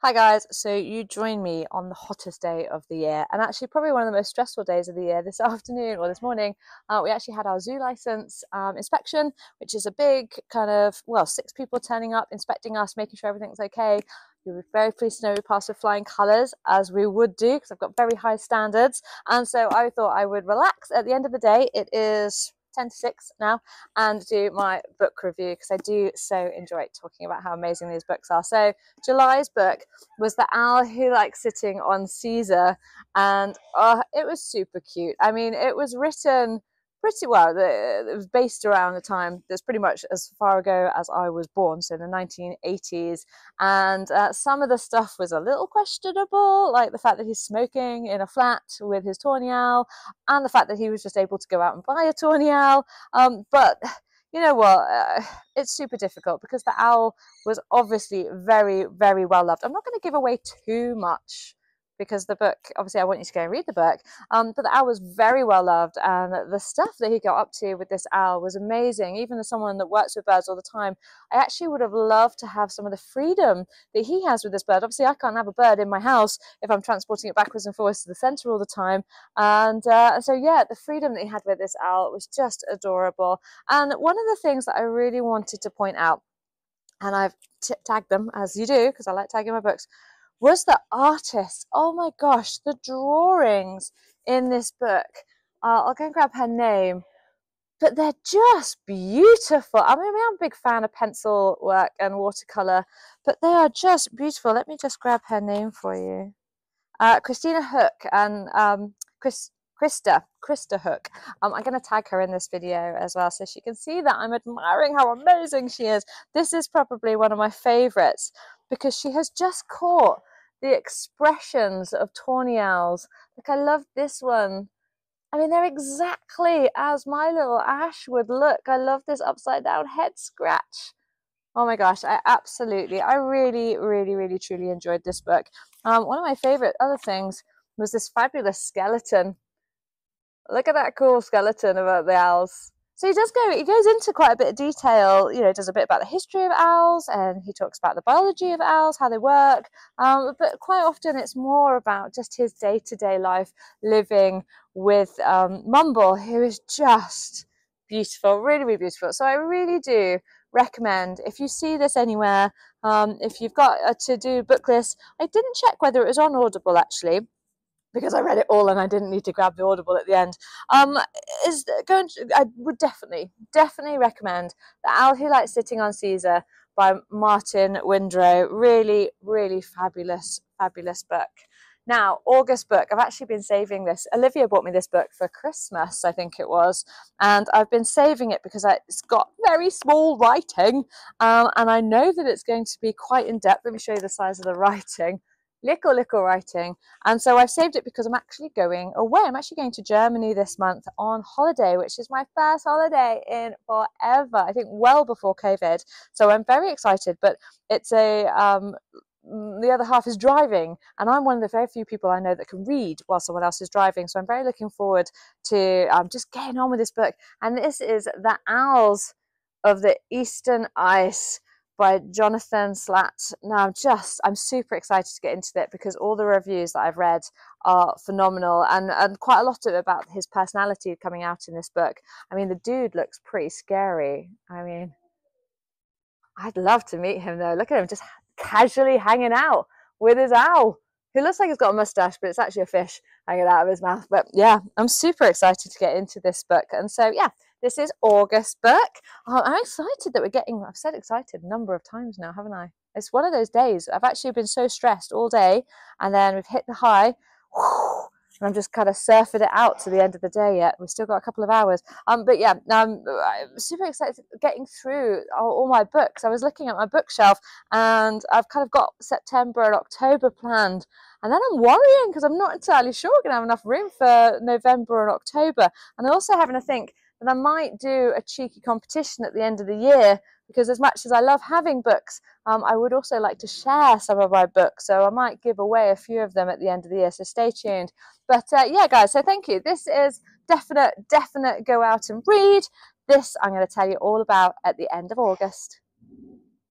Hi guys, so you join me on the hottest day of the year and actually probably one of the most stressful days of the year this afternoon or this morning. We actually had our zoo license inspection, which is a big kind of, well, 6 people turning up, inspecting us, making sure everything's okay. We were very pleased to know we passed with flying colours, as we would do, because I've got very high standards. And so I thought I would relax. At the end of the day, it is 10 to 6 now, and do my book review because I do so enjoy talking about how amazing these books are. So July's book was The Owl Who Likes Sitting on Caesar, and it was super cute. I mean, it was written pretty well. It was based around the time that's pretty much as far ago as I was born, so the 1980s. And some of the stuff was a little questionable, like the fact that he's smoking in a flat with his tawny owl, and the fact that he was just able to go out and buy a tawny owl. But you know what? It's super difficult because the owl was obviously very, very well loved. I'm not going to give away too much because the book, obviously I want you to go and read the book, but the owl was very well loved, and the stuff that he got up to with this owl was amazing. Even as someone that works with birds all the time, I actually would have loved to have some of the freedom that he has with this bird. Obviously I can't have a bird in my house if I'm transporting it backwards and forwards to the centre all the time, and so yeah, the freedom that he had with this owl was just adorable. And one of the things that I really wanted to point out, and I've tagged them as you do because I like tagging my books, was the artist. Oh my gosh, the drawings in this book. I'll go and grab her name, but they're just beautiful. I mean, I'm a big fan of pencil work and watercolor, but they are just beautiful. Let me just grab her name for you. Christina Hook and Krista Hook. I'm going to tag her in this video as well so she can see that I'm admiring how amazing she is. This is probably one of my favorites because she has just caught the expressions of tawny owls. Like, I love this one. I mean, they're exactly as my little Ash would look. I love this upside down head scratch. Oh my gosh, I really, really, really, truly enjoyed this book. One of my favorite other things was this fabulous skeleton. Look at that cool skeleton about the owls. So he goes into quite a bit of detail, you know, does a bit about the history of owls, and he talks about the biology of owls, how they work. But quite often it's more about just his day-to-day life living with Mumble, who is just beautiful, really, really beautiful. So I really do recommend, if you see this anywhere, if you've got a to-do book list. I didn't check whether it was on Audible actually, because I read it all and I didn't need to grab the Audible at the end. I would definitely recommend The Owl Who Likes Sitting on Caesar by Martin Windrow. Really, really fabulous, fabulous book. Now, August book, I've actually been saving this. Olivia bought me this book for Christmas, I think it was, and I've been saving it because it's got very small writing, and I know that it's going to be quite in-depth. Let me show you the size of the writing. Little writing, and so I've saved it because I'm actually going away. I'm actually going to Germany this month on holiday, which is my first holiday in forever, I think well before COVID, so I'm very excited. But it's a the other half is driving, and I'm one of the very few people I know that can read while someone else is driving, so I'm very looking forward to just getting on with this book. And this is The Owls of the Eastern Ice by Jonathan Slaght. Now, I'm super excited to get into it because all the reviews that I've read are phenomenal, and quite a lot of it about his personality coming out in this book. I mean, the dude looks pretty scary. I mean, I'd love to meet him though. Look at him just casually hanging out with his owl, who looks like he's got a mustache, but it's actually a fish hanging out of his mouth. But yeah, I'm super excited to get into this book. And so yeah, this is August book. I'm excited that we're getting, I've said excited a number of times now, haven't I? It's one of those days. I've actually been so stressed all day, and then we've hit the high. Whew, and I'm just kind of surfing it out to the end of the day yet. We've still got a couple of hours. But yeah, I'm super excited getting through all my books. I was looking at my bookshelf, and I've kind of got September and October planned. And then I'm worrying because I'm not entirely sure we're going to have enough room for November and October. And I'm also having to think that I might do a cheeky competition at the end of the year, because as much as I love having books, I would also like to share some of my books. So I might give away a few of them at the end of the year. So stay tuned. But yeah, guys, so thank you. This is definite go out and read. This I'm going to tell you all about at the end of August.